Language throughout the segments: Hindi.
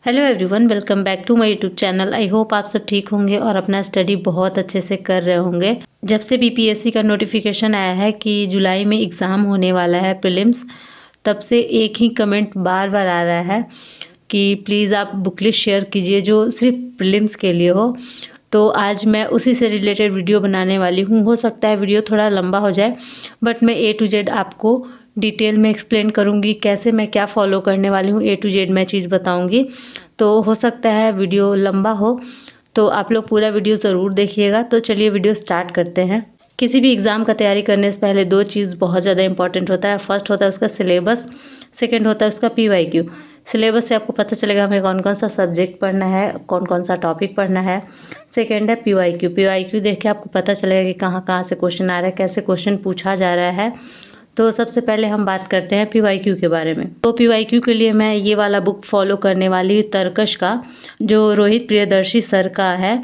Hello everyone, welcome back to my YouTube channel. I hope आप सब ठीक होंगे और अपना स्टडी बहुत अच्छे से कर रहे होंगे। जब से बीपीएससी का नोटिफिकेशन आया है कि जुलाई में एग्ज़ाम होने वाला है प्रीलिम्स, तब से एक ही कमेंट बार बार आ रहा है कि प्लीज़ आप बुक लिस्ट शेयर कीजिए जो सिर्फ प्रीलिम्स के लिए हो। तो आज मैं उसी से रिलेटेड वीडियो बनाने वाली हूँ। हो सकता है वीडियो थोड़ा लंबा हो जाए, बट मैं A to Z आपको डिटेल में एक्सप्लेन करूँगी कैसे मैं क्या फ़ॉलो करने वाली हूँ। A to Z मैं चीज़ बताऊँगी, तो हो सकता है वीडियो लंबा हो, तो आप लोग पूरा वीडियो ज़रूर देखिएगा। तो चलिए वीडियो स्टार्ट करते हैं। किसी भी एग्ज़ाम का तैयारी करने से पहले दो चीज़ बहुत ज़्यादा इंपॉर्टेंट होता है। फर्स्ट होता है उसका सिलेबस, सेकेंड होता है उसका PYQ। सिलेबस से आपको पता चलेगा हमें कौन कौन सा सब्जेक्ट पढ़ना है, कौन कौन सा टॉपिक पढ़ना है। सेकेंड है PYQ। PYQ देख के आपको पता चलेगा कि कहाँ कहाँ से क्वेश्चन आ रहा है, कैसे क्वेश्चन पूछा जा रहा है। तो सबसे पहले हम बात करते हैं PYQ के बारे में। तो PYQ के लिए मैं ये वाला बुक फॉलो करने वाली हूँ, तर्कश का, जो रोहित प्रियदर्शी सर का है,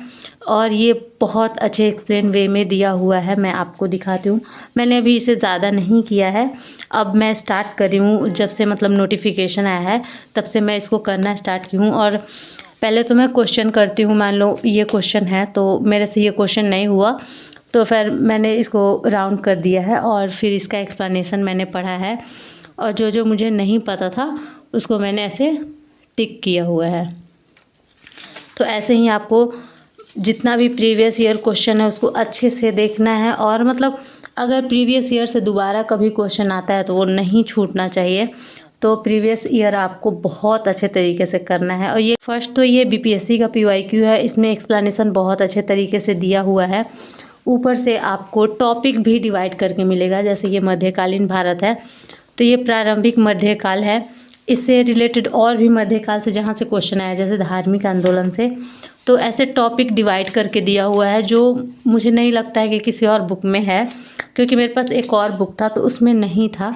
और ये बहुत अच्छे एक्सप्लेन वे में दिया हुआ है। मैं आपको दिखाती हूँ। मैंने अभी इसे ज़्यादा नहीं किया है, अब मैं स्टार्ट करी हूँ। जब से मतलब नोटिफिकेशन आया है तब से मैं इसको करना स्टार्ट की हूँ। और पहले तो मैं क्वेश्चन करती हूँ, मान लो ये क्वेश्चन है तो मेरे से ये क्वेश्चन नहीं हुआ तो फिर मैंने इसको राउंड कर दिया है और फिर इसका एक्सप्लेनेशन मैंने पढ़ा है, और जो जो मुझे नहीं पता था उसको मैंने ऐसे टिक किया हुआ है। तो ऐसे ही आपको जितना भी प्रीवियस ईयर क्वेश्चन है उसको अच्छे से देखना है, और मतलब अगर प्रीवियस ईयर से दोबारा कभी क्वेश्चन आता है तो वो नहीं छूटना चाहिए। तो प्रीवियस ईयर आपको बहुत अच्छे तरीके से करना है। और ये फर्स्ट तो ये BPSC का PYQ है, इसमें एक्सप्लेनेशन बहुत अच्छे तरीके से दिया हुआ है। ऊपर से आपको टॉपिक भी डिवाइड करके मिलेगा। जैसे ये मध्यकालीन भारत है तो ये प्रारंभिक मध्यकाल है। इससे रिलेटेड और भी मध्यकाल से जहाँ से क्वेश्चन आया, जैसे धार्मिक आंदोलन से, तो ऐसे टॉपिक डिवाइड करके दिया हुआ है, जो मुझे नहीं लगता है कि किसी और बुक में है, क्योंकि मेरे पास एक और बुक था तो उसमें नहीं था।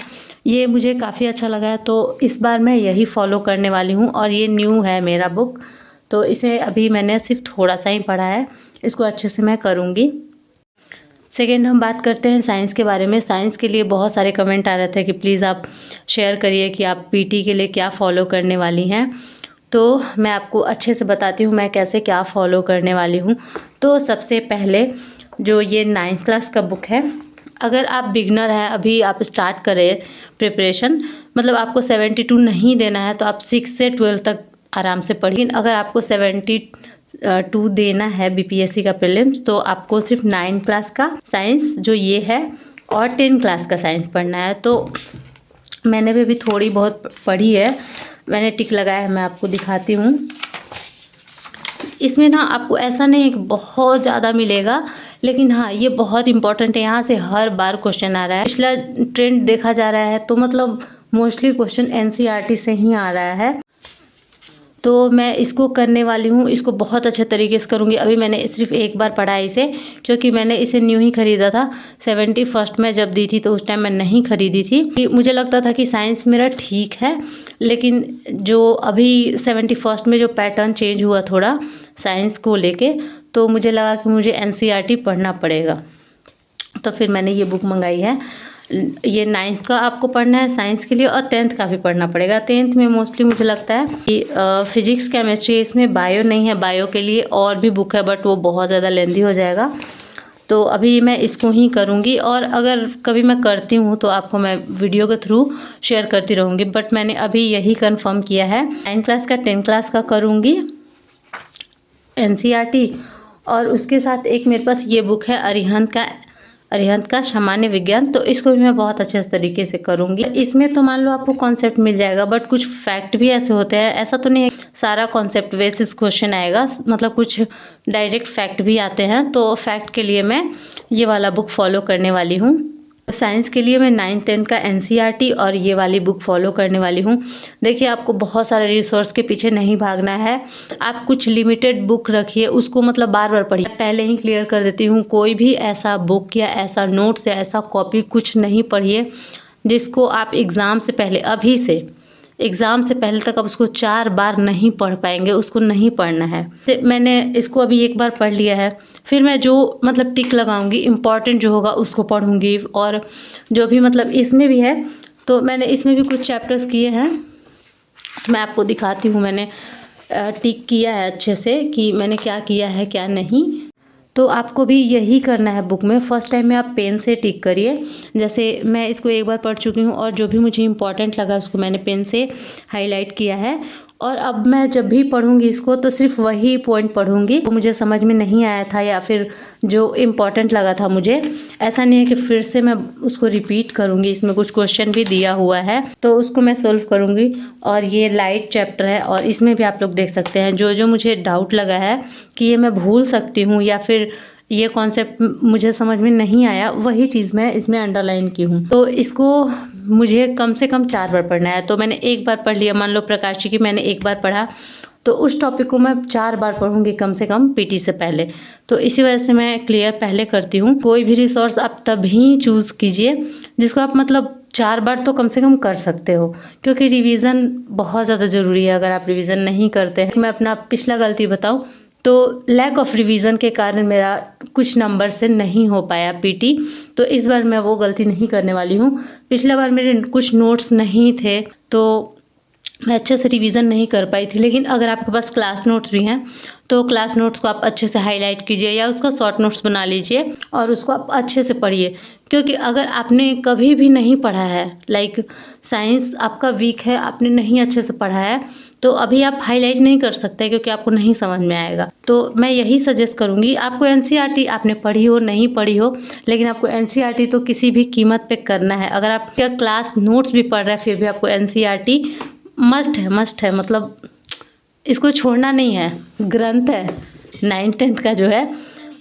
ये मुझे काफ़ी अच्छा लगा है, तो इस बार मैं यही फॉलो करने वाली हूँ। और ये न्यू है मेरा बुक, तो इसे अभी मैंने सिर्फ थोड़ा सा ही पढ़ा है, इसको अच्छे से मैं करूँगी। सेकेंड हम बात करते हैं साइंस के बारे में। साइंस के लिए बहुत सारे कमेंट आ रहे थे कि प्लीज़ आप शेयर करिए कि आप PT के लिए क्या फ़ॉलो करने वाली हैं। तो मैं आपको अच्छे से बताती हूँ मैं कैसे क्या फ़ॉलो करने वाली हूँ। तो सबसे पहले जो ये 9th क्लास का बुक है, अगर आप बिगनर हैं, अभी आप स्टार्ट करें प्रिपरेशन, मतलब आपको 72 नहीं देना है तो आप 6 से 12 तक आराम से पढ़िए। अगर आपको 72 देना है BPSC का प्रीलिम्स, तो आपको सिर्फ 9 क्लास का साइंस जो ये है और 10 क्लास का साइंस पढ़ना है। तो मैंने भी अभी थोड़ी बहुत पढ़ी है, मैंने टिक लगाया है, मैं आपको दिखाती हूँ। इसमें ना आपको ऐसा नहीं है कि बहुत ज़्यादा मिलेगा, लेकिन हाँ ये बहुत इंपॉर्टेंट है। यहाँ से हर बार क्वेश्चन आ रहा है, पिछला ट्रेंड देखा जा रहा है, तो मतलब मोस्टली क्वेश्चन NCERT से ही आ रहा है। तो मैं इसको करने वाली हूँ, इसको बहुत अच्छे तरीके से करूँगी। अभी मैंने सिर्फ एक बार पढ़ा है इसे, क्योंकि मैंने इसे न्यू ही ख़रीदा था। 71st में जब दी थी तो उस टाइम मैं नहीं ख़रीदी थी। मुझे लगता था कि साइंस मेरा ठीक है, लेकिन जो अभी 71st में जो पैटर्न चेंज हुआ थोड़ा साइंस को लेके, तो मुझे लगा कि मुझे NCERT पढ़ना पड़ेगा। तो फिर मैंने ये बुक मंगाई है। ये 9th का आपको पढ़ना है साइंस के लिए, और 10th का भी पढ़ना पड़ेगा। 10th में मोस्टली मुझे लगता है कि फिजिक्स केमिस्ट्री, इसमें बायो नहीं है। बायो के लिए और भी बुक है, बट वो बहुत ज़्यादा लेंदी हो जाएगा, तो अभी मैं इसको ही करूँगी। और अगर कभी मैं करती हूँ तो आपको मैं वीडियो के थ्रू शेयर करती रहूँगी, बट मैंने अभी यही कन्फर्म किया है। 9 क्लास का 10 क्लास का करूँगी NCERT, और उसके साथ एक मेरे पास ये बुक है अरिहंत का सामान्य विज्ञान, तो इसको भी मैं बहुत अच्छे तरीके से करूँगी। इसमें तो मान लो आपको कॉन्सेप्ट मिल जाएगा, बट कुछ फैक्ट भी ऐसे होते हैं, ऐसा तो नहीं है सारा कॉन्सेप्ट बेसिस क्वेश्चन आएगा, मतलब कुछ डायरेक्ट फैक्ट भी आते हैं। तो फैक्ट के लिए मैं ये वाला बुक फॉलो करने वाली हूँ। साइंस के लिए मैं 9th 10th का NCERT और ये वाली बुक फॉलो करने वाली हूँ। देखिए आपको बहुत सारे रिसोर्स के पीछे नहीं भागना है, आप कुछ लिमिटेड बुक रखिए, उसको मतलब बार बार पढ़िए। पहले ही क्लियर कर देती हूँ, कोई भी ऐसा बुक या ऐसा नोट्स या ऐसा कॉपी कुछ नहीं पढ़िए जिसको आप एग्ज़ाम से पहले, अभी से एग्ज़ाम से पहले तक आप उसको 4 बार नहीं पढ़ पाएंगे, उसको नहीं पढ़ना है। मैंने इसको अभी एक बार पढ़ लिया है, फिर मैं जो मतलब टिक लगाऊंगी, इम्पॉर्टेंट जो होगा उसको पढ़ूंगी। और जो भी मतलब इसमें भी है, तो मैंने इसमें भी कुछ चैप्टर्स किए हैं, मैं आपको दिखाती हूँ। मैंने टिक किया है अच्छे से कि मैंने क्या किया है क्या नहीं। तो आपको भी यही करना है बुक में। फर्स्ट टाइम में आप पेन से टिक करिए। जैसे मैं इसको एक बार पढ़ चुकी हूँ और जो भी मुझे इम्पोर्टेंट लगा उसको मैंने पेन से हाईलाइट किया है। और अब मैं जब भी पढ़ूँगी इसको तो सिर्फ वही पॉइंट पढ़ूँगी जो मुझे समझ में नहीं आया था या फिर जो इम्पोर्टेंट लगा था मुझे। ऐसा नहीं है कि फिर से मैं उसको रिपीट करूँगी। इसमें कुछ क्वेश्चन भी दिया हुआ है तो उसको मैं सोल्व करूँगी। और ये लाइट चैप्टर है और इसमें भी आप लोग देख सकते हैं जो जो मुझे डाउट लगा है कि ये मैं भूल सकती हूँ या फिर ये कॉन्सेप्ट मुझे समझ में नहीं आया, वही चीज़ मैं इसमें अंडरलाइन की हूँ। तो इसको मुझे कम से कम 4 बार पढ़ना है। तो मैंने एक बार पढ़ लिया, मान लो प्रकाशी की मैंने एक बार पढ़ा तो उस टॉपिक को मैं 4 बार पढ़ूंगी कम से कम पीटी से पहले। तो इसी वजह से मैं क्लियर पहले करती हूँ। कोई भी रिसोर्स आप तभी चूज़ कीजिए जिसको आप मतलब 4 बार तो कम से कम कर सकते हो, क्योंकि रिवीजन बहुत ज़्यादा ज़रूरी है। अगर आप रिवीजन नहीं करते हैं, मैं अपना पिछला गलती बताऊँ तो लैक ऑफ रिवीजन के कारण मेरा कुछ नंबर से नहीं हो पाया पीटी। तो इस बार मैं वो गलती नहीं करने वाली हूँ। पिछला बार मेरे कुछ नोट्स नहीं थे तो मैं अच्छे से रिवीजन नहीं कर पाई थी। लेकिन अगर आपके पास क्लास नोट्स भी हैं तो क्लास नोट्स को आप अच्छे से हाईलाइट कीजिए या उसका शॉर्ट नोट्स बना लीजिए और उसको आप अच्छे से पढ़िए। क्योंकि अगर आपने कभी भी नहीं पढ़ा है, लाइक साइंस आपका वीक है, आपने नहीं अच्छे से पढ़ा है, तो अभी आप हाईलाइट नहीं कर सकते क्योंकि आपको नहीं समझ में आएगा। तो मैं यही सजेस्ट करूँगी, आपको एनसीईआरटी आपने पढ़ी हो नहीं पढ़ी हो, लेकिन आपको एनसीईआरटी तो किसी भी कीमत पे करना है। अगर आप क्या क्लास नोट्स भी पढ़ रहे हैं फिर भी आपको एनसीईआरटी मस्ट है, मतलब इसको छोड़ना नहीं है। ग्रंथ है 9th-10th का जो है,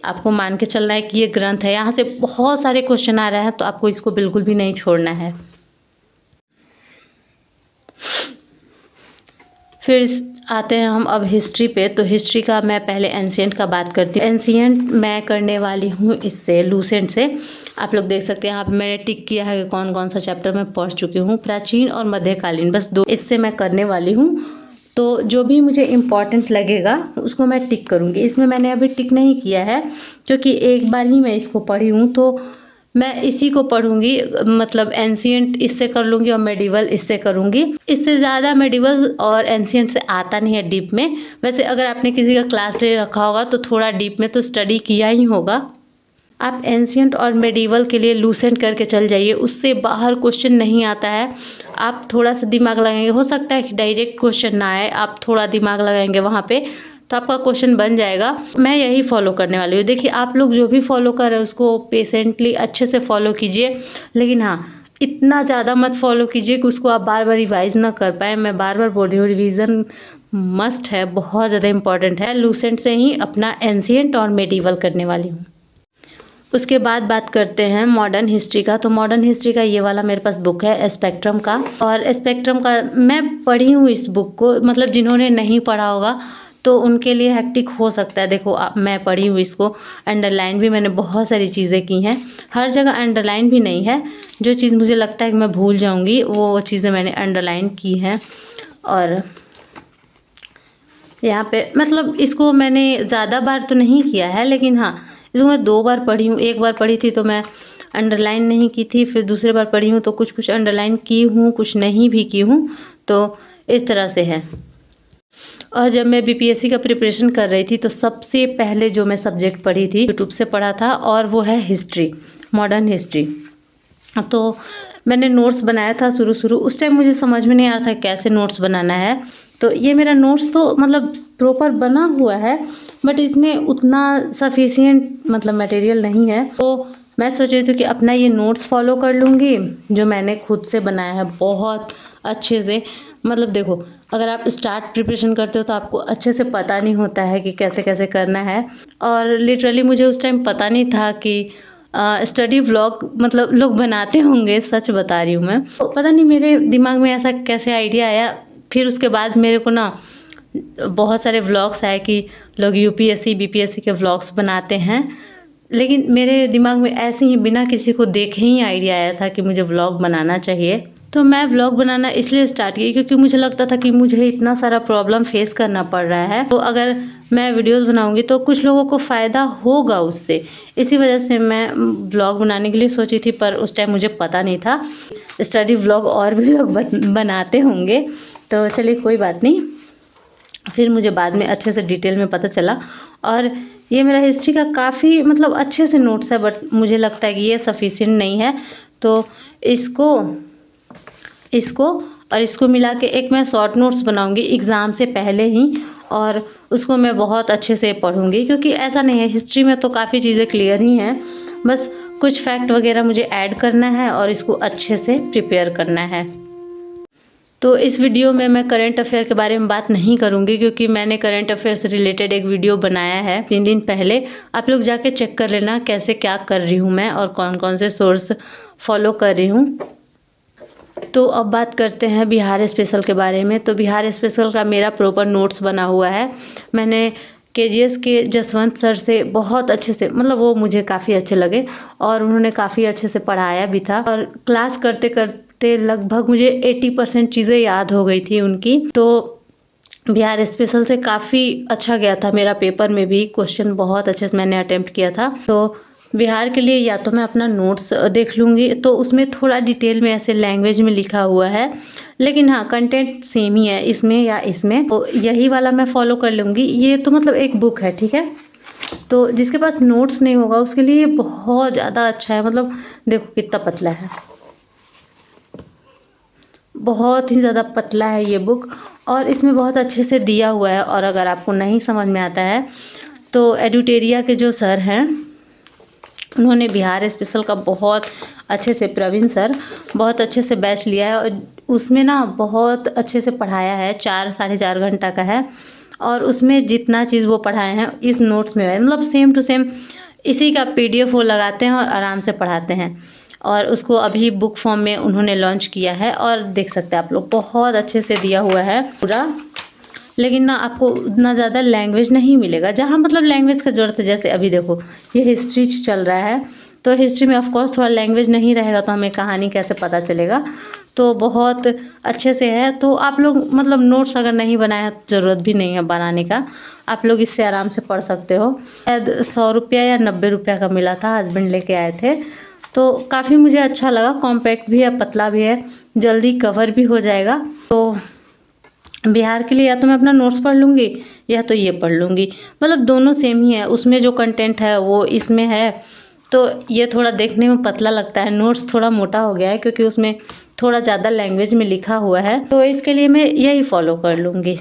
आपको मान के चलना है कि ये ग्रंथ है। यहाँ से बहुत सारे क्वेश्चन आ रहे हैं तो आपको इसको बिल्कुल भी नहीं छोड़ना है। फिर आते हैं हम अब हिस्ट्री पे। तो हिस्ट्री का मैं पहले एंशिएंट का बात करती हूँ। एंशिएंट मैं करने वाली हूँ इससे लूसेंट से। आप लोग देख सकते हैं यहाँ पे मैंने टिक किया है कि कौन कौन सा चैप्टर मैं पढ़ चुकी हूँ। प्राचीन और मध्यकालीन, बस 2 इससे मैं करने वाली हूँ। तो जो भी मुझे इम्पॉर्टेंट लगेगा उसको मैं टिक करूँगी। इसमें मैंने अभी टिक नहीं किया है क्योंकि एक बार ही मैं इसको पढ़ी हूँ, तो मैं इसी को पढ़ूंगी। मतलब एंशिएंट इससे कर लूँगी और मेडिवल इससे करूँगी। इससे ज़्यादा मेडिवल और एंशिएंट से आता नहीं है डीप में। वैसे अगर आपने किसी का क्लास ले रखा होगा तो थोड़ा डीप में तो स्टडी किया ही होगा। आप एंशिएंट और मेडिवल के लिए लूसेंट करके चल जाइए, उससे बाहर क्वेश्चन नहीं आता है। आप थोड़ा सा दिमाग लगाएंगे, हो सकता है कि डायरेक्ट क्वेश्चन ना आए, आप थोड़ा दिमाग लगाएंगे वहाँ पे तो आपका क्वेश्चन बन जाएगा। मैं यही फॉलो करने वाली हूँ। देखिए आप लोग जो भी फॉलो कर रहे हैं उसको पेशेंटली अच्छे से फॉलो कीजिए, लेकिन हाँ इतना ज़्यादा मत फॉलो कीजिए कि उसको आप बार बार रिवाइज ना कर पाए। मैं बार बार बोल रही हूँ, रिवीजन मस्ट है, बहुत ज़्यादा इंपॉर्टेंट है। लूसेंट से ही अपना एंशिएंट और मेडिवल करने वाली हूँ। उसके बाद बात करते हैं मॉडर्न हिस्ट्री का। तो मॉडर्न हिस्ट्री का ये वाला मेरे पास बुक है स्पेक्ट्रम का, और स्पेक्ट्रम का मैं पढ़ी हूँ इस बुक को। मतलब जिन्होंने नहीं पढ़ा होगा तो उनके लिए हेक्टिक हो सकता है। देखो मैं पढ़ी हूँ इसको, अंडरलाइन भी मैंने बहुत सारी चीज़ें की हैं। हर जगह अंडरलाइन भी नहीं है, जो चीज़ मुझे लगता है कि मैं भूल जाऊँगी वो चीज़ें मैंने अंडरलाइन की हैं। और यहाँ पे मतलब इसको मैंने ज़्यादा बार तो नहीं किया है, लेकिन हाँ इसको मैं 2 बार पढ़ी हूँ। एक बार पढ़ी थी तो मैं अंडरलाइन नहीं की थी, फिर दूसरी बार पढ़ी हूँ तो कुछ कुछ अंडरलाइन की हूँ, कुछ नहीं भी की हूँ। तो इस तरह से है। और जब मैं बीपीएससी का प्रिपरेशन कर रही थी तो सबसे पहले जो मैं सब्जेक्ट पढ़ी थी यूट्यूब से पढ़ा था, और वो है हिस्ट्री, मॉडर्न हिस्ट्री। तो मैंने नोट्स बनाया था शुरू उस टाइम मुझे समझ में नहीं आ रहा था कैसे नोट्स बनाना है। तो ये मेरा नोट्स तो मतलब प्रॉपर बना हुआ है, बट इसमें उतना सफिशिएंट मतलब मटेरियल नहीं है। तो मैं सोच रही थी कि अपना ये नोट्स फॉलो कर लूँगी जो मैंने खुद से बनाया है बहुत अच्छे से। मतलब देखो अगर आप स्टार्ट प्रिपरेशन करते हो तो आपको अच्छे से पता नहीं होता है कि कैसे कैसे करना है। और लिटरली मुझे उस टाइम पता नहीं था कि स्टडी व्लॉग मतलब लोग बनाते होंगे, सच बता रही हूँ मैं। तो पता नहीं मेरे दिमाग में ऐसा कैसे आइडिया आया। फिर उसके बाद मेरे को ना बहुत सारे व्लॉग्स आए कि लोग यूपीएससी बीपीएससी के व्लॉग्स बनाते हैं, लेकिन मेरे दिमाग में ऐसे ही बिना किसी को देखे ही आइडिया आया था कि मुझे व्लॉग बनाना चाहिए। तो मैं व्लॉग बनाना इसलिए स्टार्ट की क्योंकि मुझे लगता था कि मुझे इतना सारा प्रॉब्लम फेस करना पड़ रहा है, तो अगर मैं वीडियोस बनाऊंगी तो कुछ लोगों को फ़ायदा होगा उससे। इसी वजह से मैं व्लॉग बनाने के लिए सोची थी, पर उस टाइम मुझे पता नहीं था स्टडी व्लॉग और भी लोग बनाते होंगे। तो चलिए कोई बात नहीं, फिर मुझे बाद में अच्छे से डिटेल में पता चला। और ये मेरा हिस्ट्री का काफ़ी मतलब अच्छे से नोट्स है, बट मुझे लगता है कि ये सफिशिएंट नहीं है, तो इसको और इसको मिला के एक मैं शॉर्ट नोट्स बनाऊंगी एग्ज़ाम से पहले ही, और उसको मैं बहुत अच्छे से पढ़ूंगी, क्योंकि ऐसा नहीं है, हिस्ट्री में तो काफ़ी चीज़ें क्लियर ही हैं, बस कुछ फैक्ट वगैरह मुझे ऐड करना है और इसको अच्छे से प्रिपेयर करना है। तो इस वीडियो में मैं करंट अफेयर के बारे में बात नहीं करूंगी, क्योंकि मैंने करंट अफेयर से रिलेटेड एक वीडियो बनाया है 3 दिन पहले, आप लोग जाके चेक कर लेना कैसे क्या कर रही हूँ मैं और कौन कौन से सोर्स फॉलो कर रही हूँ। तो अब बात करते हैं बिहार स्पेशल के बारे में। तो बिहार स्पेशल का मेरा प्रॉपर नोट्स बना हुआ है। मैंने केजीएस के जसवंत सर से बहुत अच्छे से, मतलब वो मुझे काफ़ी अच्छे लगे और उन्होंने काफ़ी अच्छे से पढ़ाया भी था, और क्लास करते करते लगभग मुझे 80% चीज़ें याद हो गई थी उनकी। तो बिहार स्पेशल से काफ़ी अच्छा गया था मेरा पेपर में भी, क्वेश्चन बहुत अच्छे से मैंने अटेम्प्ट किया था। तो बिहार के लिए या तो मैं अपना नोट्स देख लूँगी, तो उसमें थोड़ा डिटेल में ऐसे लैंग्वेज में लिखा हुआ है, लेकिन हाँ कंटेंट सेम ही है इसमें या इसमें, तो यही वाला मैं फॉलो कर लूँगी। ये तो मतलब एक बुक है, ठीक है। तो जिसके पास नोट्स नहीं होगा उसके लिए बहुत ज़्यादा अच्छा है। मतलब देखो कितना पतला है, बहुत ही ज़्यादा पतला है ये बुक, और इसमें बहुत अच्छे से दिया हुआ है। और अगर आपको नहीं समझ में आता है तो एडुटेरिया के जो सर हैं उन्होंने बिहार स्पेशल का बहुत अच्छे से, प्रवीण सर बहुत अच्छे से बैच लिया है, और उसमें ना बहुत अच्छे से पढ़ाया है, 4 साढ़े 4 घंटा का है, और उसमें जितना चीज़ वो पढ़ाए हैं इस नोट्स में है, मतलब सेम टू सेम इसी का PDF वो लगाते हैं और आराम से पढ़ाते हैं। और उसको अभी बुक फॉर्म में उन्होंने लॉन्च किया है, और देख सकते हैं आप लोग बहुत अच्छे से दिया हुआ है पूरा। लेकिन ना आपको उतना ज़्यादा लैंग्वेज नहीं मिलेगा, जहाँ मतलब लैंग्वेज का ज़रूरत है। जैसे अभी देखो ये हिस्ट्री चल रहा है, तो हिस्ट्री में ऑफ कोर्स थोड़ा लैंग्वेज नहीं रहेगा तो हमें कहानी कैसे पता चलेगा। तो बहुत अच्छे से है। तो आप लोग मतलब नोट्स अगर नहीं बनाया, ज़रूरत भी नहीं है बनाने का, आप लोग इससे आराम से पढ़ सकते हो। शायद 100 रुपया या 90 रुपया का मिला था, हस्बैंड लेके आए थे, तो काफ़ी मुझे अच्छा लगा। कॉम्पैक्ट भी है, पतला भी है, जल्दी कवर भी हो जाएगा। तो बिहार के लिए या तो मैं अपना नोट्स पढ़ लूँगी या तो ये पढ़ लूँगी, मतलब दोनों सेम ही है। उसमें जो कंटेंट है वो इसमें है, तो ये थोड़ा देखने में पतला लगता है, नोट्स थोड़ा मोटा हो गया है क्योंकि उसमें थोड़ा ज़्यादा लैंग्वेज में लिखा हुआ है, तो इसके लिए मैं यही फॉलो कर लूँगी।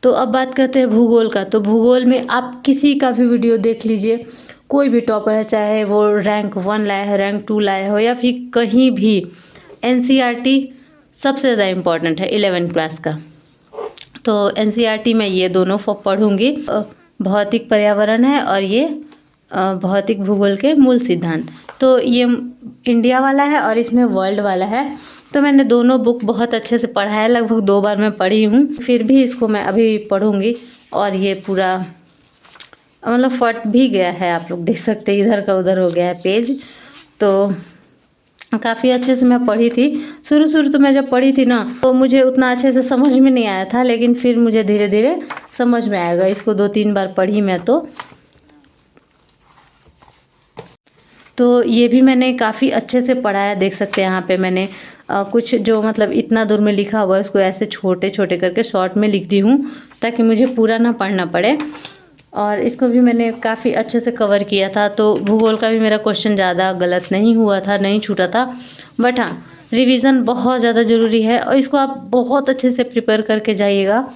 तो अब बात करते हैं भूगोल का। तो भूगोल में आप किसी का भी वीडियो देख लीजिए, कोई भी टॉपर है, चाहे वो रैंक 1 लाया है, रैंक 2 लाया हो, या फिर कहीं भी, NCERT सबसे ज़्यादा इम्पॉर्टेंट है 11th क्लास का। तो NCERT में ये दोनों पढ़ूंगी, भौतिक पर्यावरण है और ये भौतिक भूगोल के मूल सिद्धांत। तो ये इंडिया वाला है और इसमें वर्ल्ड वाला है। तो मैंने दोनों बुक बहुत अच्छे से पढ़ा है, लगभग 2 बार मैं पढ़ी हूँ, फिर भी इसको मैं अभी पढ़ूंगी। और ये पूरा मतलब फट भी गया है, आप लोग देख सकते हैं, इधर का उधर हो गया है पेज। तो काफ़ी अच्छे से मैं पढ़ी थी। शुरू तो मैं जब पढ़ी थी ना, तो मुझे उतना अच्छे से समझ में नहीं आया था, लेकिन फिर मुझे धीरे धीरे समझ में आएगा। इसको 2-3 बार पढ़ी मैं तो ये भी मैंने काफ़ी अच्छे से पढ़ा है। देख सकते हैं यहाँ पे मैंने कुछ जो मतलब इतना दूर में लिखा हुआ है उसको ऐसे छोटे छोटे करके शॉर्ट में लिख दी हूँ, ताकि मुझे पूरा ना पढ़ना पड़े। और इसको भी मैंने काफ़ी अच्छे से कवर किया था। तो भूगोल का भी मेरा क्वेश्चन ज़्यादा गलत नहीं हुआ था, नहीं छूटा था। बट हाँ, रिवीजन बहुत ज़्यादा ज़रूरी है और इसको आप बहुत अच्छे से प्रिपेयर करके जाइएगा।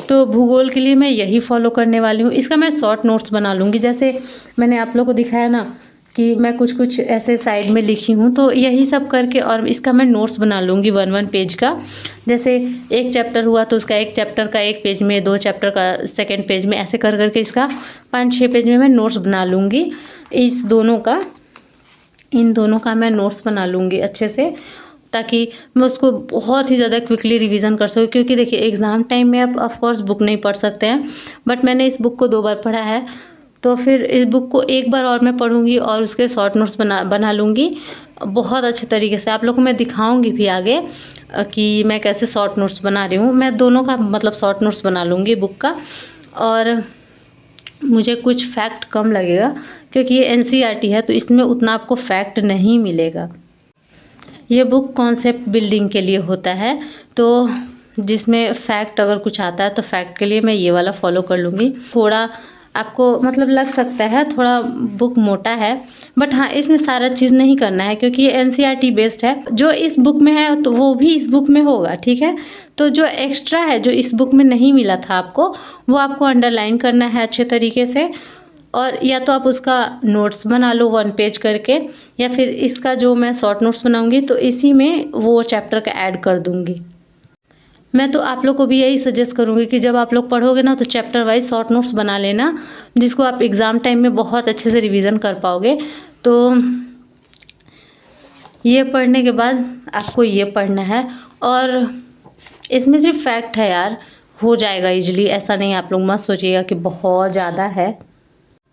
तो भूगोल के लिए मैं यही फॉलो करने वाली हूँ। इसका मैं शॉर्ट नोट्स बना लूँगी, जैसे मैंने आप लोगों को दिखाया ना कि मैं कुछ कुछ ऐसे साइड में लिखी हूँ, तो यही सब करके और इसका मैं नोट्स बना लूँगी 1-1 पेज का। जैसे एक चैप्टर हुआ तो उसका एक चैप्टर का 1 पेज में, 2 चैप्टर का 2nd पेज में, ऐसे कर करके इसका 5-6 पेज में मैं नोट्स बना लूँगी। इन दोनों का मैं नोट्स बना लूँगी अच्छे से, ताकि मैं उसको बहुत ही ज़्यादा क्विकली रिवीजन कर सकूँ। क्योंकि देखिए एग्ज़ाम टाइम में आप ऑफ कोर्स बुक नहीं पढ़ सकते हैं, बट मैंने इस बुक को 2 बार पढ़ा है, तो फिर इस बुक को एक बार और मैं पढ़ूंगी और उसके शॉर्ट नोट्स बना लूँगी बहुत अच्छे तरीके से। आप लोग को मैं दिखाऊंगी भी आगे कि मैं कैसे शॉर्ट नोट्स बना रही हूँ। मैं दोनों का मतलब शॉर्ट नोट्स बना लूँगी बुक का, और मुझे कुछ फैक्ट कम लगेगा क्योंकि ये NCERT है, तो इसमें उतना आपको फैक्ट नहीं मिलेगा। ये बुक कॉन्सेप्ट बिल्डिंग के लिए होता है। तो जिसमें फैक्ट अगर कुछ आता है तो फैक्ट के लिए मैं ये वाला फॉलो कर लूँगी। थोड़ा आपको मतलब लग सकता है थोड़ा बुक मोटा है, बट हाँ इसमें सारा चीज़ नहीं करना है क्योंकि ये एनसीईआरटी बेस्ड है। जो इस बुक में है तो वो भी इस बुक में होगा, ठीक है। तो जो एक्स्ट्रा है जो इस बुक में नहीं मिला था आपको, वो आपको अंडरलाइन करना है अच्छे तरीके से, और या तो आप उसका नोट्स बना लो 1 पेज करके, या फिर इसका जो मैं शॉर्ट नोट्स बनाऊंगी तो इसी में वो चैप्टर का ऐड कर दूंगी। मैं तो आप लोग को भी यही सजेस्ट करूँगी कि जब आप लोग पढ़ोगे ना तो चैप्टर वाइज शॉर्ट नोट्स बना लेना, जिसको आप एग्ज़ाम टाइम में बहुत अच्छे से रिवीजन कर पाओगे। तो ये पढ़ने के बाद आपको ये पढ़ना है, और इसमें सिर्फ फैक्ट है यार, हो जाएगा इजीली, ऐसा नहीं आप लोग मत सोचिएगा कि बहुत ज़्यादा है।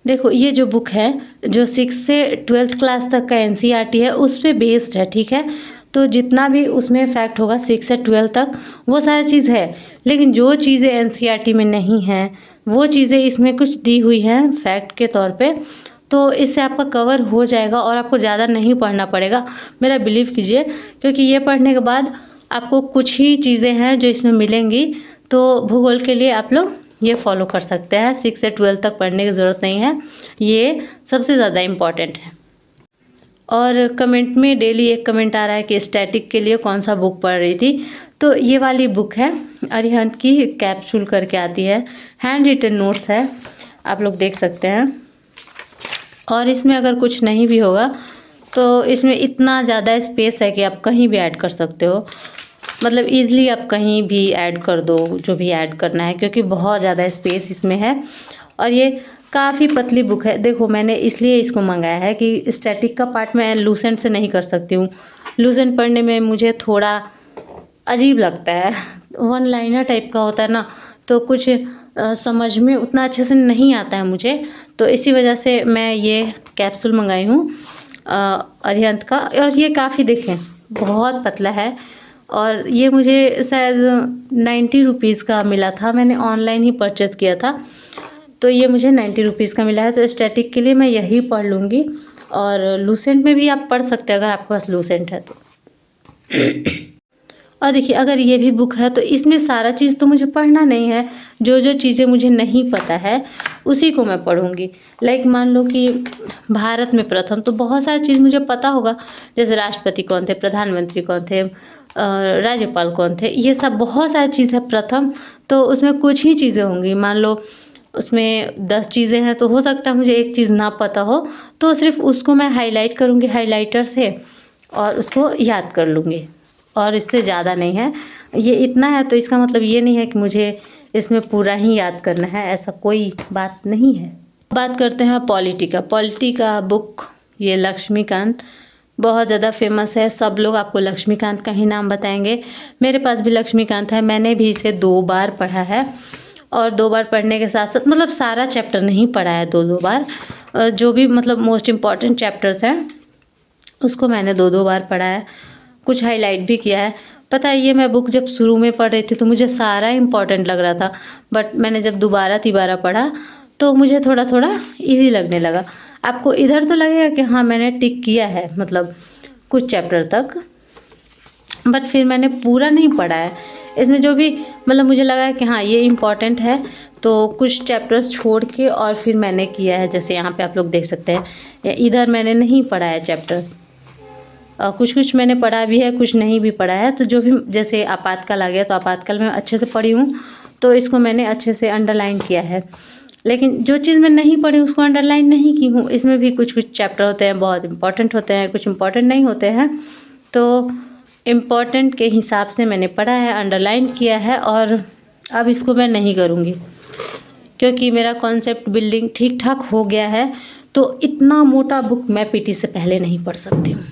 देखो ये जो बुक है जो 6 से 12th क्लास तक का एनसीईआरटी है उस पे बेस्ड है, ठीक है। तो जितना भी उसमें फैक्ट होगा 6 से 12 तक वो सारी चीज़ है, लेकिन जो चीज़ें एनसीईआरटी में नहीं हैं वो चीज़ें इसमें कुछ दी हुई हैं फैक्ट के तौर पे, तो इससे आपका कवर हो जाएगा और आपको ज़्यादा नहीं पढ़ना पड़ेगा, मेरा बिलीव कीजिए। क्योंकि ये पढ़ने के बाद आपको कुछ ही चीज़ें हैं जो इसमें मिलेंगी, तो भूगोल के लिए आप लोग ये फॉलो कर सकते हैं। 6 से 12 तक पढ़ने की ज़रूरत नहीं है, ये सबसे ज़्यादा इम्पॉर्टेंट है। और कमेंट में डेली एक कमेंट आ रहा है कि स्टैटिक के लिए कौन सा बुक पढ़ रही थी, तो ये वाली बुक है अरिहंत की, कैप्सूल करके आती है, हैंड रिटन नोट्स है, आप लोग देख सकते हैं। और इसमें अगर कुछ नहीं भी होगा तो इसमें इतना ज़्यादा स्पेस है कि आप कहीं भी ऐड कर सकते हो, मतलब ईज़िली आप कहीं भी ऐड कर दो जो भी ऐड करना है, क्योंकि बहुत ज़्यादा स्पेस इसमें है। और ये काफ़ी पतली बुक है। देखो मैंने इसलिए इसको मंगाया है कि स्टैटिक का पार्ट मैं लूसेंट से नहीं कर सकती हूँ, लूसेंट पढ़ने में मुझे थोड़ा अजीब लगता है, वन लाइनर टाइप का होता है ना, तो कुछ समझ में उतना अच्छे से नहीं आता है मुझे, तो इसी वजह से मैं ये कैप्सूल मंगाई हूँ अरिहंत का। और ये काफ़ी देखें बहुत पतला है, और ये मुझे शायद 90 रुपीज़ का मिला था, मैंने ऑनलाइन ही परचेज़ किया था, तो ये मुझे 90 रुपीज़ का मिला है। तो स्टैटिक के लिए मैं यही पढ़ लूँगी, और लूसेंट में भी आप पढ़ सकते हैं अगर आपके पास लूसेंट है तो। और देखिए अगर ये भी बुक है तो इसमें सारा चीज़ तो मुझे पढ़ना नहीं है, जो जो चीज़ें मुझे नहीं पता है उसी को मैं पढ़ूँगी। लाइक मान लो कि भारत में प्रथम, तो बहुत सारी चीज़ मुझे पता होगा, जैसे राष्ट्रपति कौन थे, प्रधानमंत्री कौन थे, राज्यपाल कौन थे, ये सब बहुत सारी चीज़ है प्रथम, तो उसमें कुछ ही चीज़ें होंगी। मान लो उसमें 10 चीज़ें हैं तो हो सकता है मुझे एक चीज़ ना पता हो, तो सिर्फ उसको मैं हाईलाइट करूँगी हाईलाइटर से और उसको याद कर लूँगी, और इससे ज़्यादा नहीं है। ये इतना है तो इसका मतलब ये नहीं है कि मुझे इसमें पूरा ही याद करना है, ऐसा कोई बात नहीं है। बात करते हैं पॉलिटी का। पॉलिटी का बुक ये लक्ष्मीकांत बहुत ज़्यादा फेमस है, सब लोग आपको लक्ष्मीकांत का ही नाम बताएंगे। मेरे पास भी लक्ष्मीकांत है, मैंने भी इसे 2 बार पढ़ा है, और 2 बार पढ़ने के साथ साथ मतलब सारा चैप्टर नहीं पढ़ा है 2-2 बार, जो भी मतलब मोस्ट इम्पॉर्टेंट चैप्टर्स हैं उसको मैंने 2-2 बार पढ़ा है, कुछ हाईलाइट भी किया है। पता है ये मैं बुक जब शुरू में पढ़ रही थी तो मुझे सारा इम्पॉर्टेंट लग रहा था, बट मैंने जब दोबारा तिबारा पढ़ा तो मुझे थोड़ा थोड़ा इजी लगने लगा। आपको इधर तो लगेगा कि हाँ मैंने टिक किया है मतलब कुछ चैप्टर तक, बट फिर मैंने पूरा नहीं पढ़ा है। इसमें जो भी मतलब मुझे लगा है कि हाँ ये इम्पॉर्टेंट है, तो कुछ चैप्टर्स छोड़ के और फिर मैंने किया है। जैसे यहाँ पे आप लोग देख सकते हैं, इधर मैंने नहीं पढ़ा है चैप्टर्स, कुछ कुछ मैंने पढ़ा भी है, कुछ नहीं भी पढ़ा है। तो जो भी जैसे आपातकाल आ गया तो आपातकाल में अच्छे से पढ़ी हूँ, तो इसको मैंने अच्छे से अंडरलाइन किया है। लेकिन जो चीज़ मैं नहीं पढ़ी उसको अंडरलाइन नहीं की हूँ। इसमें भी कुछ कुछ चैप्टर होते हैं बहुत इंपॉर्टेंट होते हैं, कुछ इंपॉर्टेंट नहीं होते हैं, तो इम्पॉर्टेंट के हिसाब से मैंने पढ़ा है, अंडरलाइन किया है, और अब इसको मैं नहीं करूँगी क्योंकि मेरा कॉन्सेप्ट बिल्डिंग ठीक ठाक हो गया है। तो इतना मोटा बुक मैं पीटी से पहले नहीं पढ़ सकती हूँ,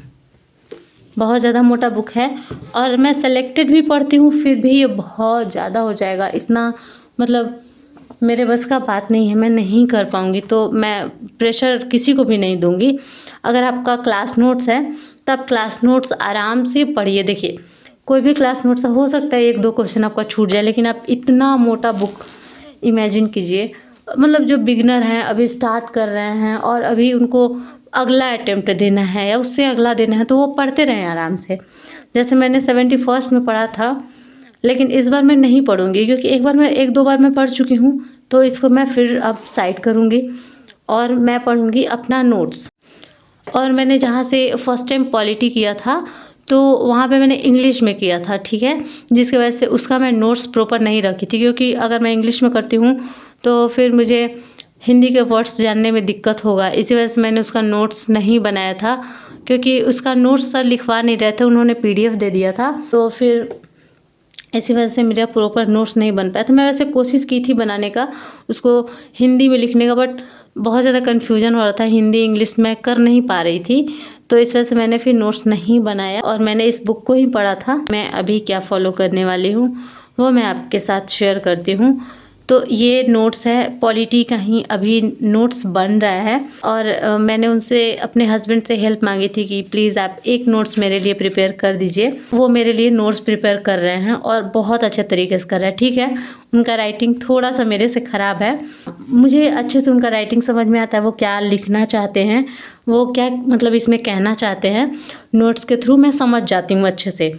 बहुत ज़्यादा मोटा बुक है, और मैं सेलेक्टेड भी पढ़ती हूँ फिर भी ये बहुत ज़्यादा हो जाएगा, इतना मतलब मेरे बस का बात नहीं है, मैं नहीं कर पाऊँगी। तो मैं प्रेशर किसी को भी नहीं दूँगी। अगर आपका क्लास नोट्स है तब क्लास नोट्स आराम से पढ़िए। देखिए कोई भी क्लास नोट्स हो सकता है 1-2 क्वेश्चन आपका छूट जाए, लेकिन आप इतना मोटा बुक इमेजिन कीजिए, मतलब जो बिगनर हैं अभी स्टार्ट कर रहे हैं और अभी उनको अगला अटेम्प्ट देना है या उससे अगला देना है, तो वो पढ़ते रहें आराम से। जैसे मैंने 71st में पढ़ा था लेकिन इस बार मैं नहीं पढ़ूँगी, क्योंकि एक बार मैं 1-2 बार मैं पढ़ चुकी हूँ, तो इसको मैं फिर अब साइड करूँगी और मैं पढ़ूँगी अपना नोट्स। और मैंने जहाँ से फर्स्ट टाइम पॉलिटी किया था, तो वहाँ पे मैंने इंग्लिश में किया था, ठीक है? जिसकी वजह से उसका मैं नोट्स प्रॉपर नहीं रखी थी, क्योंकि अगर मैं इंग्लिश में करती हूँ, तो फिर मुझे हिंदी के वर्ड्स जानने में दिक्कत होगा। इसी वजह से मैंने उसका नोट्स नहीं बनाया था, क्योंकि उसका नोट्स सर लिखवा नहीं रहे थे, उन्होंने पीडीएफ दे दिया था। तो फिर इसी वजह से मेरा प्रॉपर नोट्स नहीं बन पाया। तो मैं वैसे कोशिश की थी बनाने का, उसको हिंदी में लिखने का, बट बहुत ज़्यादा कन्फ्यूजन हो रहा था, हिंदी इंग्लिश मैं कर नहीं पा रही थी। तो इस वजह से मैंने फिर नोट्स नहीं बनाया और मैंने इस बुक को ही पढ़ा था। मैं अभी क्या फ़ॉलो करने वाली हूँ, वो मैं आपके साथ शेयर करती हूँ। तो ये नोट्स है, पॉलिटी का ही अभी नोट्स बन रहा है। और मैंने उनसे, अपने हस्बैंड से हेल्प मांगी थी कि प्लीज़ आप एक नोट्स मेरे लिए प्रिपेयर कर दीजिए। वो मेरे लिए नोट्स प्रिपेयर कर रहे हैं और बहुत अच्छे तरीके से कर रहे हैं, ठीक है। उनका राइटिंग थोड़ा सा मेरे से ख़राब है, मुझे अच्छे से उनका राइटिंग समझ में आता है, वो क्या लिखना चाहते हैं, वो क्या मतलब इसमें कहना चाहते हैं। नोट्स के थ्रू मैं समझ जाती हूँ अच्छे से,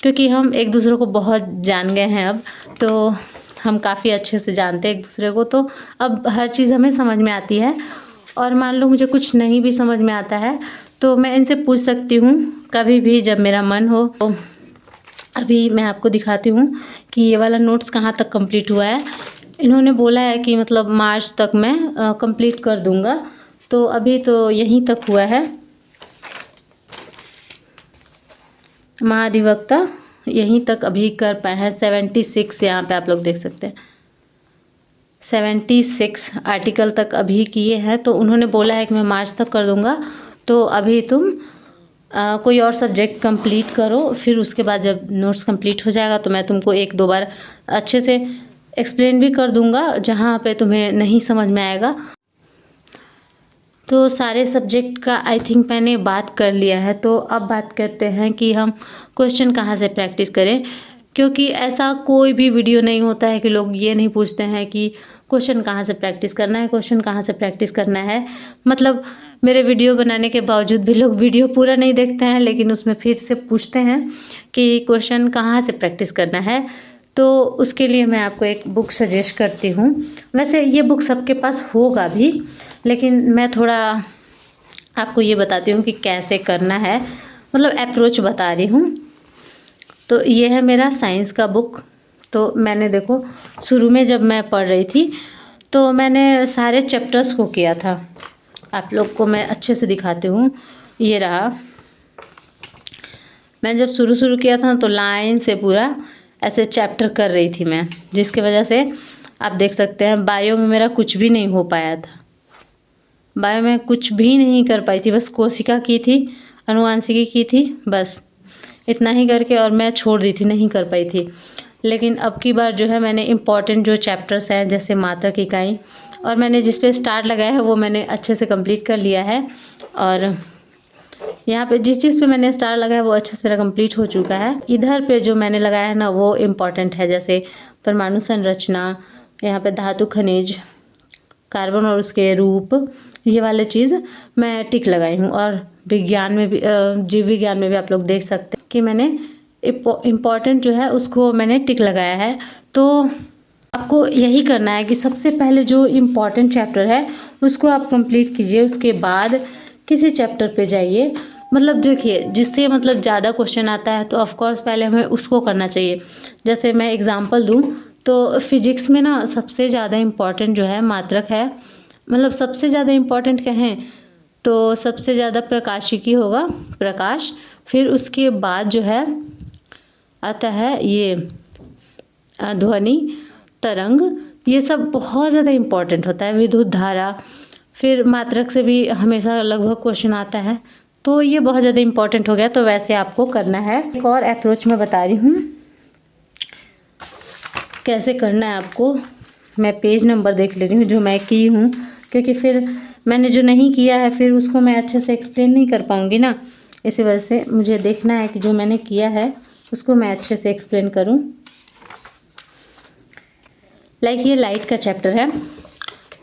क्योंकि हम एक दूसरे को बहुत जान गए हैं अब, तो हम काफ़ी अच्छे से जानते हैं एक दूसरे को, तो अब हर चीज़ हमें समझ में आती है। और मान लो मुझे कुछ नहीं भी समझ में आता है, तो मैं इनसे पूछ सकती हूँ कभी भी जब मेरा मन हो। तो अभी मैं आपको दिखाती हूँ कि ये वाला नोट्स कहाँ तक कंप्लीट हुआ है। इन्होंने बोला है कि मतलब मार्च तक मैं कंप्लीट कर दूँगा, तो अभी तो यहीं तक हुआ है। महाधिवक्ता यहीं तक अभी कर पाए हैं, 76 यहाँ पे आप लोग देख सकते हैं, 76 आर्टिकल तक अभी किए हैं। तो उन्होंने बोला है कि मैं मार्च तक कर दूँगा, तो अभी तुम कोई और सब्जेक्ट कंप्लीट करो, फिर उसके बाद जब नोट्स कंप्लीट हो जाएगा तो मैं तुमको 1-2 बार अच्छे से एक्सप्लेन भी कर दूँगा जहाँ पे तुम्हें नहीं समझ में आएगा। तो सारे सब्जेक्ट का आई थिंक मैंने बात कर लिया है। तो अब बात करते हैं कि हम क्वेश्चन कहाँ से प्रैक्टिस करें, क्योंकि ऐसा कोई भी वीडियो नहीं होता है कि लोग ये नहीं पूछते हैं कि क्वेश्चन कहाँ से प्रैक्टिस करना है, क्वेश्चन कहाँ से प्रैक्टिस करना है। मतलब मेरे वीडियो बनाने के बावजूद भी लोग वीडियो पूरा नहीं देखते हैं, लेकिन उसमें फिर से पूछते हैं कि क्वेश्चन कहाँ से प्रैक्टिस करना है। तो उसके लिए मैं आपको एक बुक सजेस्ट करती हूँ। वैसे ये बुक सबके पास होगा भी, लेकिन मैं थोड़ा आपको ये बताती हूँ कि कैसे करना है, मतलब अप्रोच बता रही हूँ। तो ये है मेरा साइंस का बुक। तो मैंने देखो शुरू में जब मैं पढ़ रही थी, तो मैंने सारे चैप्टर्स को किया था। आप लोग को मैं अच्छे से दिखाती हूँ, ये रहा। मैं जब शुरू किया था तो लाइन से पूरा ऐसे चैप्टर कर रही थी मैं, जिसकी वजह से आप देख सकते हैं बायो में मेरा कुछ भी नहीं हो पाया था। बायो में कुछ भी नहीं कर पाई थी, बस कोशिका की थी, अनुवांशिकी की थी, बस इतना ही करके और मैं छोड़ दी थी, नहीं कर पाई थी। लेकिन अब की बार जो है मैंने इम्पॉर्टेंट जो चैप्टर्स हैं, जैसे मात्रक इकाई, और मैंने जिस पे स्टार लगाया है वो मैंने अच्छे से कंप्लीट कर लिया है। और यहाँ पे जिस चीज़ पे मैंने स्टार लगाया है वो अच्छे से मेरा कंप्लीट हो चुका है। इधर पे जो मैंने लगाया है ना वो इम्पॉर्टेंट है, जैसे परमाणु संरचना, यहाँ पे धातु खनिज, कार्बन और उसके रूप, ये वाले चीज़ मैं टिक लगाई हूँ। और विज्ञान में भी, जीव विज्ञान में भी आप लोग देख सकते हैं कि मैंने इम्पॉर्टेंट जो है उसको मैंने टिक लगाया है। तो आपको यही करना है कि सबसे पहले जो इम्पॉर्टेंट चैप्टर है उसको आप कंप्लीट कीजिए, उसके बाद किसी चैप्टर पे जाइए। मतलब देखिए, जिससे मतलब ज़्यादा क्वेश्चन आता है तो ऑफ कोर्स पहले हमें उसको करना चाहिए। जैसे मैं एग्जांपल दूँ तो फिजिक्स में ना सबसे ज़्यादा इम्पॉर्टेंट जो है मात्रक है। मतलब सबसे ज़्यादा इम्पॉर्टेंट कहें तो सबसे ज़्यादा प्रकाशिकी होगा, प्रकाश। फिर उसके बाद जो है आता है ये ध्वनि, तरंग, ये सब बहुत ज़्यादा इम्पॉर्टेंट होता है। विद्युत धारा, फिर मात्रक से भी हमेशा लगभग क्वेश्चन आता है, तो ये बहुत ज़्यादा इम्पॉर्टेंट हो गया। तो वैसे आपको करना है। एक और अप्रोच मैं बता रही हूँ कैसे करना है आपको। मैं पेज नंबर देख ले रही हूँ जो मैं की हूँ, क्योंकि फिर मैंने जो नहीं किया है फिर उसको मैं अच्छे से एक्सप्लेन नहीं कर पाऊँगी ना। इसी वजह से मुझे देखना है कि जो मैंने किया है उसको मैं अच्छे से एक्सप्लेन करूँ। लाइक ये लाइट का चैप्टर है,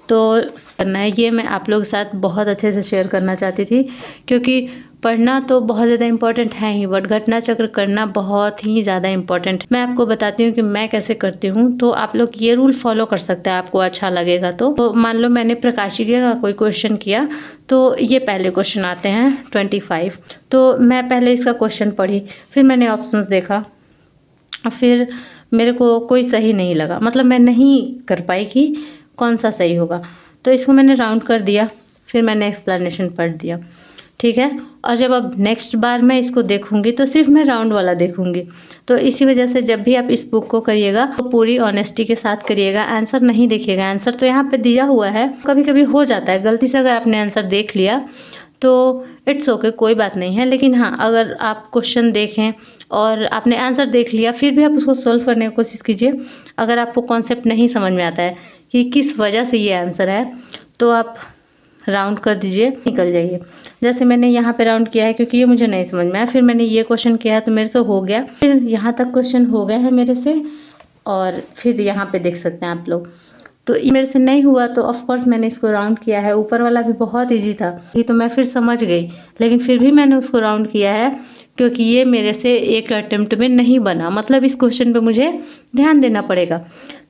तो करना है ये मैं आप लोगों के साथ बहुत अच्छे से शेयर करना चाहती थी, क्योंकि पढ़ना तो बहुत ज़्यादा इम्पोर्टेंट है ही, बट घटना चक्र करना बहुत ही ज़्यादा इम्पोर्टेंट है। मैं आपको बताती हूँ कि मैं कैसे करती हूँ, तो आप लोग ये रूल फॉलो कर सकते हैं, आपको अच्छा लगेगा। तो मान लो मैंने प्रकाशिका का कोई क्वेश्चन किया, तो ये पहले क्वेश्चन आते हैं 25। तो मैं पहले इसका क्वेश्चन पढ़ी, फिर मैंने ऑप्शंस देखा, फिर मेरे को कोई सही नहीं लगा, मतलब मैं नहीं कर पाई कि कौन सा सही होगा, तो इसको मैंने राउंड कर दिया, फिर मैंने एक्सप्लेनेशन पढ़ दिया, ठीक है। और जब अब नेक्स्ट बार मैं इसको देखूंगी तो सिर्फ मैं राउंड वाला देखूंगी। तो इसी वजह से जब भी आप इस बुक को करिएगा तो पूरी ऑनेस्टी के साथ करिएगा, आंसर नहीं देखिएगा। आंसर तो यहाँ पे दिया हुआ है, कभी कभी हो जाता है गलती से, अगर आपने आंसर देख लिया तो इट्स ओके, कोई बात नहीं है। लेकिन हाँ, अगर आप क्वेश्चन देखें और आपने आंसर देख लिया, फिर भी आप उसको सोल्व करने की कोशिश कीजिए। अगर आपको कॉन्सेप्ट नहीं समझ में आता है कि किस वजह से ये आंसर है, तो आप राउंड कर दीजिए, निकल जाइए। जैसे मैंने यहाँ पे राउंड किया है क्योंकि ये मुझे नहीं समझ में आया, फिर मैंने ये क्वेश्चन किया है तो मेरे से हो गया, फिर यहाँ तक क्वेश्चन हो गए हैं मेरे से, और फिर यहाँ पे देख सकते हैं आप लोग। तो ये मेरे से नहीं हुआ तो ऑफ कोर्स मैंने इसको राउंड किया है। ऊपर वाला भी बहुत इजी था, ये तो मैं फिर समझ गई, लेकिन फिर भी मैंने उसको राउंड किया है क्योंकि ये मेरे से एक अटेम्प्ट में नहीं बना। मतलब इस क्वेश्चन पे मुझे ध्यान देना पड़ेगा।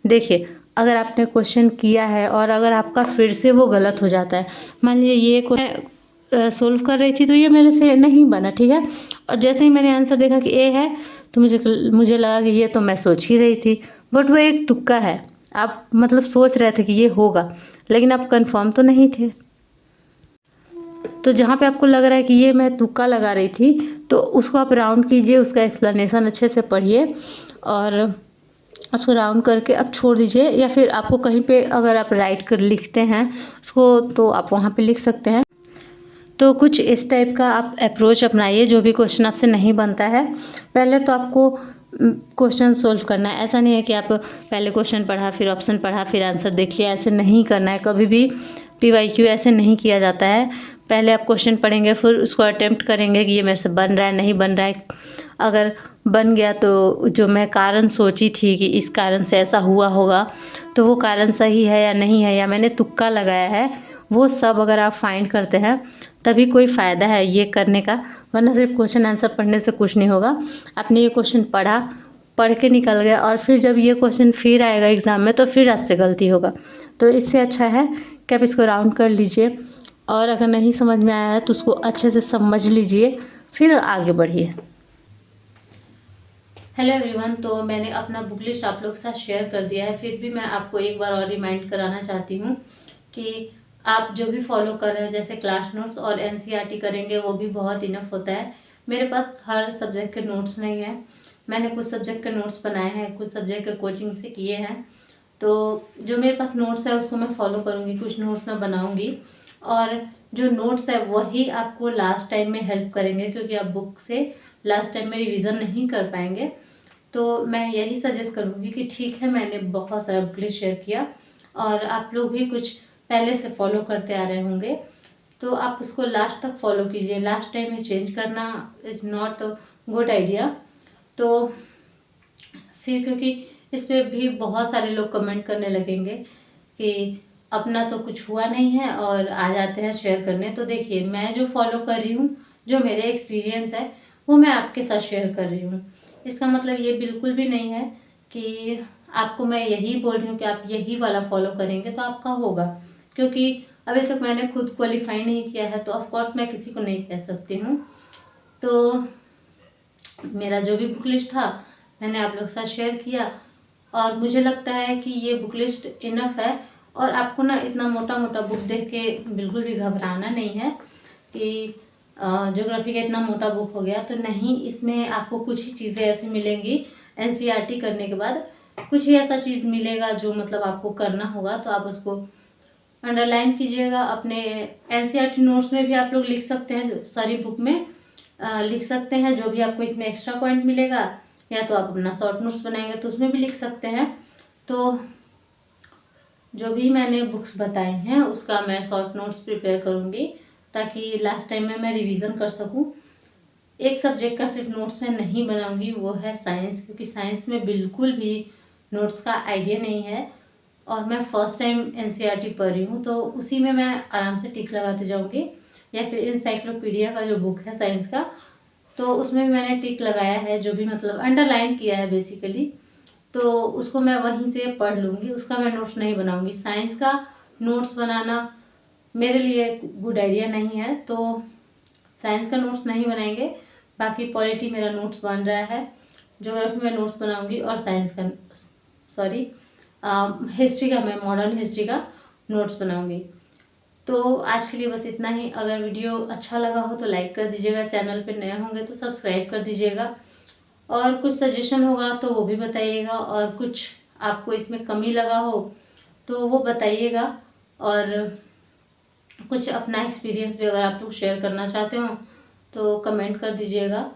देखिए, अगर आपने क्वेश्चन किया है और अगर आपका फिर से वो गलत हो जाता है, मान लीजिए ये क्वेश्चन सोल्व कर रही थी तो ये मेरे से नहीं बना, ठीक है, और जैसे ही मैंने आंसर देखा कि ए है, तो मुझे लगा कि ये तो मैं सोच ही रही थी, बट वो एक तुक्का है। आप मतलब सोच रहे थे कि ये होगा, लेकिन आप कंफर्म तो नहीं थे। तो जहाँ पे आपको लग रहा है कि ये मैं तुक्का लगा रही थी, तो उसको आप राउंड कीजिए, उसका एक्सप्लेनेशन अच्छे से पढ़िए और उसको राउंड करके अब छोड़ दीजिए। या फिर आपको कहीं पे अगर आप राइट कर लिखते हैं उसको, तो आप वहाँ पे लिख सकते हैं। तो कुछ इस टाइप का आप अप्रोच अपनाइए जो भी क्वेश्चन आपसे नहीं बनता है। पहले तो आपको क्वेश्चन सोल्व करना है, ऐसा नहीं है कि आप पहले क्वेश्चन पढ़ा, फिर ऑप्शन पढ़ा, फिर आंसर देख लिया, ऐसे नहीं करना है। कभी भी PYQ ऐसे नहीं किया जाता है। पहले आप क्वेश्चन पढ़ेंगे, फिर उसको अटेम्प्ट करेंगे कि ये मेरे से बन रहा है नहीं बन रहा है। अगर बन गया तो जो मैं कारण सोची थी कि इस कारण से ऐसा हुआ होगा, तो वो कारण सही है या नहीं है, या मैंने तुक्का लगाया है, वो सब अगर आप फाइंड करते हैं तभी कोई फ़ायदा है ये करने का, वरना सिर्फ क्वेश्चन आंसर पढ़ने से कुछ नहीं होगा। आपने ये क्वेश्चन पढ़ा, पढ़ के निकल गया, और फिर जब ये क्वेश्चन फिर आएगा एग्ज़ाम में तो फिर आपसे गलती होगा। तो इससे अच्छा है कि आप इसको राउंड कर लीजिए, और अगर नहीं समझ में आया है तो उसको अच्छे से समझ लीजिए, फिर आगे बढ़िए। हेलो एवरीवन, तो मैंने अपना बुक लिस्ट आप लोग के साथ शेयर कर दिया है। फिर भी मैं आपको एक बार और रिमाइंड कराना चाहती हूँ कि आप जो भी फॉलो कर रहे हैं, जैसे क्लास नोट्स और NCERT करेंगे, वो भी बहुत इनफ होता है। मेरे पास हर सब्जेक्ट के नोट्स नहीं है, मैंने कुछ सब्जेक्ट के नोट्स बनाए हैं, कुछ सब्जेक्ट के कोचिंग से किए हैं। तो जो मेरे पास नोट्स है उसको मैं फॉलो करूँगी, कुछ नोट्स मैं बनाऊँगी, और जो नोट्स है वही आपको लास्ट टाइम में हेल्प करेंगे, क्योंकि आप बुक से लास्ट टाइम में रिविज़न नहीं कर पाएंगे। तो मैं यही सजेस्ट करूँगी कि ठीक है, मैंने बहुत सारा बुक लिस्ट शेयर किया और आप लोग भी कुछ पहले से फॉलो करते आ रहे होंगे, तो आप उसको लास्ट तक फॉलो कीजिए। लास्ट टाइम में चेंज करना is not a good idea. तो फिर क्योंकि इस पे भी बहुत सारे लोग कमेंट करने लगेंगे कि अपना तो कुछ हुआ नहीं है और आ जाते हैं शेयर करने। तो देखिए, मैं जो फॉलो कर रही हूँ, जो मेरे एक्सपीरियंस है, वो मैं आपके साथ शेयर कर रही हूँ। इसका मतलब ये बिल्कुल भी नहीं है कि आपको मैं यही बोल रही हूँ कि आप यही वाला फॉलो करेंगे तो आपका होगा, क्योंकि अभी तक मैंने खुद क्वालिफाई नहीं किया है, तो ऑफकोर्स मैं किसी को नहीं कह सकती हूँ। तो मेरा जो भी बुक लिस्ट था मैंने आप लोग के साथ शेयर किया, और मुझे लगता है कि ये बुक लिस्ट इनफ है। और आपको ना इतना मोटा मोटा बुक देख के बिल्कुल भी घबराना नहीं है कि ज्योग्राफी का इतना मोटा बुक हो गया, तो नहीं। इसमें आपको कुछ ही चीज़ें ऐसी मिलेंगी, NCERT करने के बाद कुछ ही ऐसा चीज़ मिलेगा जो मतलब आपको करना होगा, तो आप उसको अंडरलाइन कीजिएगा। अपने NCERT नोट्स में भी आप लोग लिख सकते हैं, सारी बुक में लिख सकते हैं, जो भी आपको इसमें एक्स्ट्रा पॉइंट मिलेगा, या तो आप अपना शॉर्ट नोट्स बनाएंगे तो उसमें भी लिख सकते हैं। तो जो भी मैंने बुक्स बताई हैं उसका मैं शॉर्ट नोट्स प्रिपेयर करूँगी, ताकि लास्ट टाइम में मैं रिवीजन कर सकूँ। एक सब्जेक्ट का सिर्फ नोट्स मैं नहीं बनाऊँगी, वो है साइंस, क्योंकि साइंस में बिल्कुल भी नोट्स का आइडिया नहीं है, और मैं फर्स्ट टाइम NCERT पढ़ रही हूँ, तो उसी में मैं आराम से टिक लगाते जाऊँगी। या फिर इंसाइक्लोपीडिया का जो बुक है साइंस का, तो उसमें भी मैंने टिक लगाया है, जो भी मतलब अंडरलाइन किया है बेसिकली, तो उसको मैं वहीं से पढ़ लूँगी, उसका मैं नोट्स नहीं बनाऊँगी। साइंस का नोट्स बनाना मेरे लिए गुड आइडिया नहीं है, तो साइंस का नोट्स नहीं बनाएंगे। बाकी पॉलिटी मेरा नोट्स बन रहा है, ज्योग्राफी में नोट्स बनाऊंगी, और साइंस का हिस्ट्री का मैं मॉडर्न हिस्ट्री का नोट्स बनाऊंगी। तो आज के लिए बस इतना ही। अगर वीडियो अच्छा लगा हो तो लाइक कर दीजिएगा, चैनल पे नए होंगे तो सब्सक्राइब कर दीजिएगा, और कुछ सजेशन होगा तो वो भी बताइएगा, और कुछ आपको इसमें कमी लगा हो तो वो बताइएगा, और कुछ अपना एक्सपीरियंस भी अगर आप लोग शेयर करना चाहते हो तो कमेंट कर दीजिएगा।